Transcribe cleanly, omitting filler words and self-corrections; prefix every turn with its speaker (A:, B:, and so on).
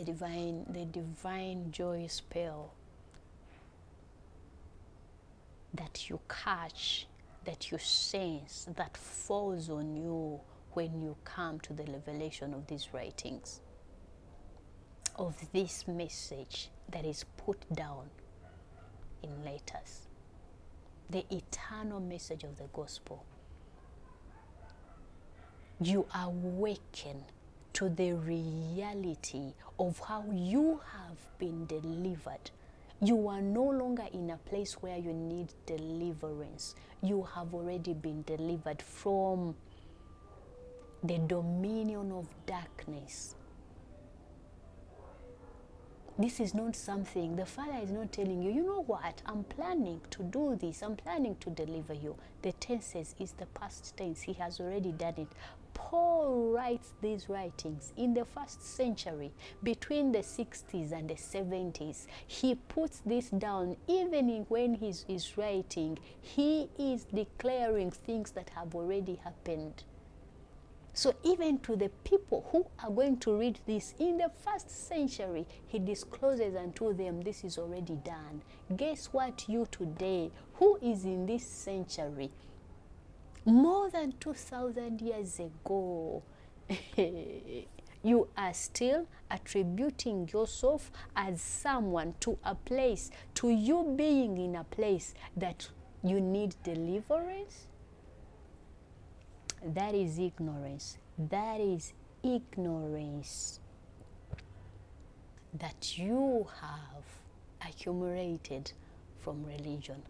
A: the divine joy spell that you catch, that you sense, that falls on you when you come to the revelation of these writings, of this message that is put down in letters, the eternal message of the gospel. You awaken to the reality of how you have been delivered. You are no longer in a place where you need deliverance. You have already been delivered from the dominion of darkness. This is not something, the Father is not telling you, you know what, I'm planning to do this, I'm planning to deliver you. The tenses is the past tense. He has already done it. Paul writes these writings in the 1st century, between the 60s and the 70s. He puts this down. Even when he is writing, he is declaring things that have already happened. So even to the people who are going to read this in the 1st century, he discloses unto them, this is already done. Guess what, you today, who is in this century, more than 2,000 years ago, you are still attributing yourself as someone to a place, to you being in a place that you need deliverance? That is ignorance. That is ignorance that you have accumulated from religion.